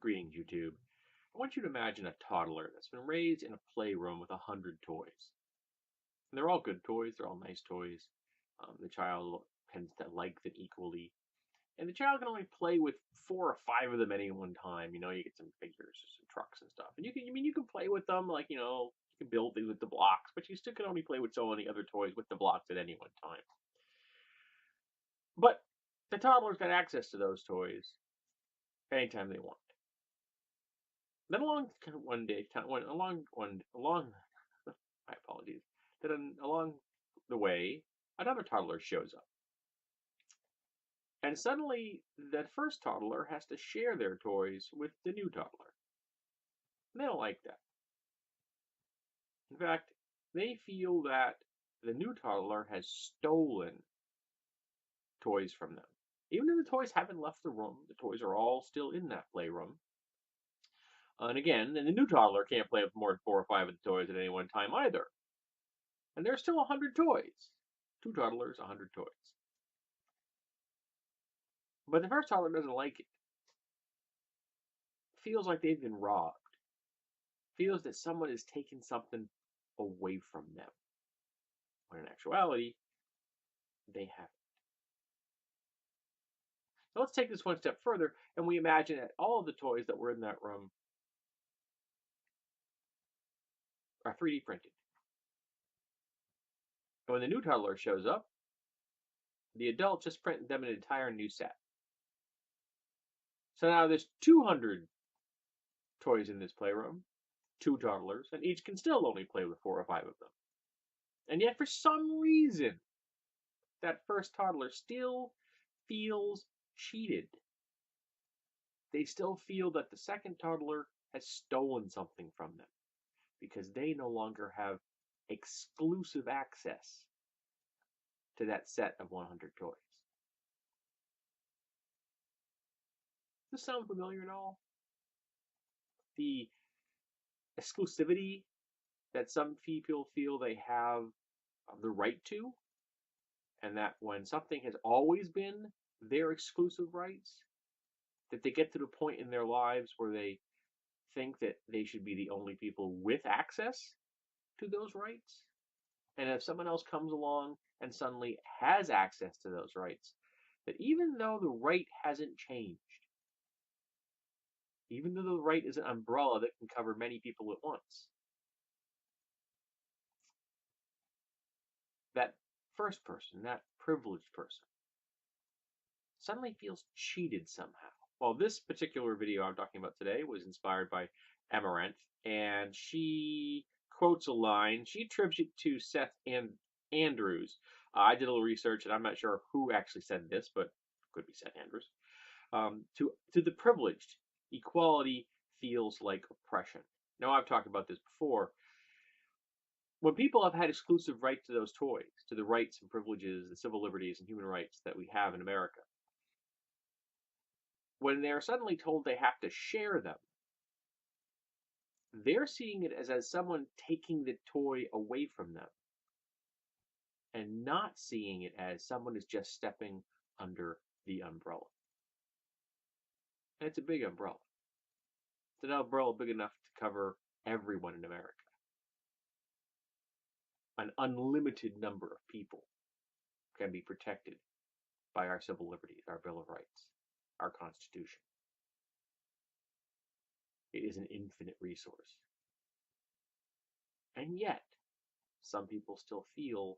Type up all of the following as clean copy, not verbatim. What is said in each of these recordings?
Greetings, YouTube. I want you to imagine a toddler that's been raised in a playroom with 100 toys. And they're all good toys, they're all nice toys. The child tends to like them equally. And the child can only play with 4 or 5 of them at any one time. You get some figures or some trucks and stuff. And you can play with them, like, you can build things with the blocks, but you still can only play with so many other toys with the blocks at any one time. But the toddler's got access to those toys anytime they want. Then along one day, along my apologies. Then along the way, another toddler shows up, and suddenly that first toddler has to share their toys with the new toddler. They don't like that. In fact, they feel that the new toddler has stolen toys from them. Even if the toys haven't left the room, the toys are all still in that playroom. And again, the new toddler can't play with more than 4 or 5 of the toys at any one time either. And there's still 100 toys. 2 toddlers, 100 toys. But the first toddler doesn't like it. Feels like they've been robbed. Feels that someone has taken something away from them. When in actuality, they haven't. So let's take this one step further, and we imagine that all of the toys that were in that room are 3D printed. And when the new toddler shows up, the adult just printed them an entire new set. So now there's 200 toys in this playroom, 2 toddlers, and each can still only play with 4 or 5 of them. And yet, for some reason, that first toddler still feels cheated. They still feel that the second toddler has stolen something from them because they no longer have exclusive access to that set of 100 toys. Does this sound familiar at all? The exclusivity that some people feel they have the right to, and that when something has always been their exclusive rights, that they get to the point in their lives where they think that they should be the only people with access to those rights. And if someone else comes along and suddenly has access to those rights, that even though the right hasn't changed, even though the right is an umbrella that can cover many people at once, that first person, that privileged person, suddenly feels cheated somehow. Well, this particular video I'm talking about today was inspired by Amaranth, and she quotes a line she attributes it to Seth Andrews. I did a little research, and I'm not sure who actually said this, but it could be Seth Andrews. To the privileged, equality feels like oppression. Now, I've talked about this before. When people have had exclusive right to those toys, to the rights and privileges, the civil liberties and human rights that we have in America, when they're suddenly told they have to share them, they're seeing it as someone taking the toy away from them and not seeing it as someone is just stepping under the umbrella. And it's a big umbrella. It's an umbrella big enough to cover everyone in America. An unlimited number of people can be protected by our civil liberties, our Bill of Rights, our Constitution. It is an infinite resource. And yet, some people still feel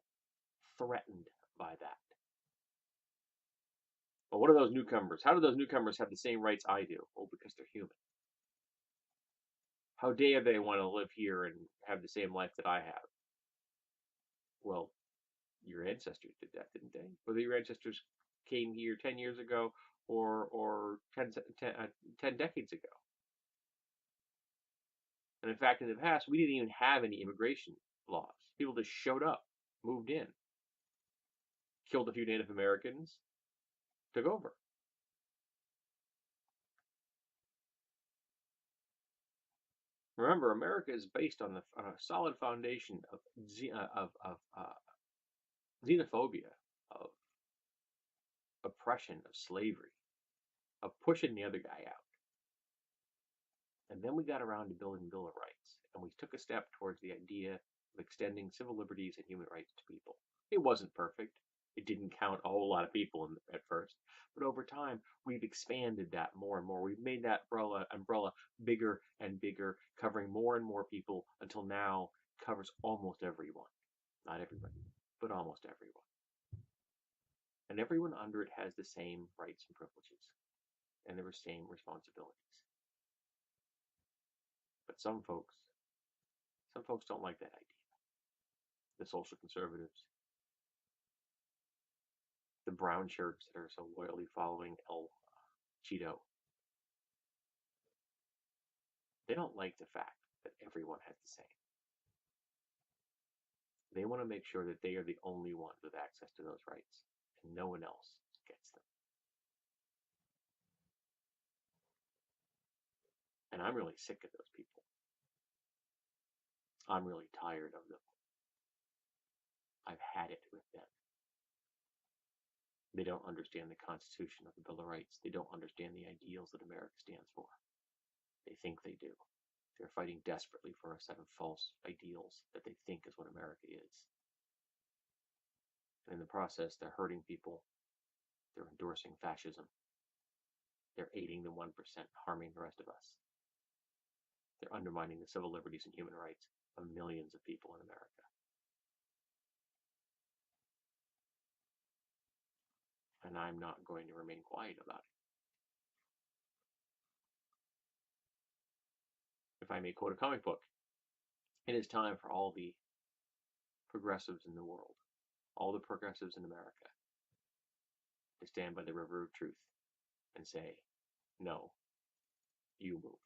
threatened by that. Well, what are those newcomers? How do those newcomers have the same rights I do? Well, because they're human. How dare they want to live here and have the same life that I have? Well, your ancestors did that, didn't they? Whether your ancestors came here 10 years ago or 10 decades ago. And in fact, in the past, we didn't even have any immigration laws. People just showed up, moved in, killed a few Native Americans, took over. Remember, America is based on a solid foundation of xenophobia, of oppression, of slavery, of pushing the other guy out. And then we got around to building Bill of Rights, and we took a step towards the idea of extending civil liberties and human rights to people. It wasn't perfect. It didn't count a whole lot of people at first, but over time we've expanded that more and more. We've made that umbrella bigger and bigger, covering more and more people until now it covers almost everyone. Not everybody, but almost everyone. And everyone under it has the same rights and privileges and the same responsibilities. But some folks don't like that idea. The social conservatives, the brown shirts that are so loyally following El Cheeto, they don't like the fact that everyone has the same. They want to make sure that they are the only ones with access to those rights, and no one else gets them. And I'm really sick of those people. I'm really tired of them. I've had it with them. They don't understand the Constitution of the Bill of Rights. They don't understand the ideals that America stands for. They think they do. They're fighting desperately for a set of false ideals that they think is what America is. And in the process, they're hurting people. They're endorsing fascism. They're aiding the 1%, harming the rest of us. They're undermining the civil liberties and human rights of millions of people in America. And I'm not going to remain quiet about it. If I may quote a comic book, it is time for all the progressives in the world, all the progressives in America, to stand by the river of truth and say, no, you move.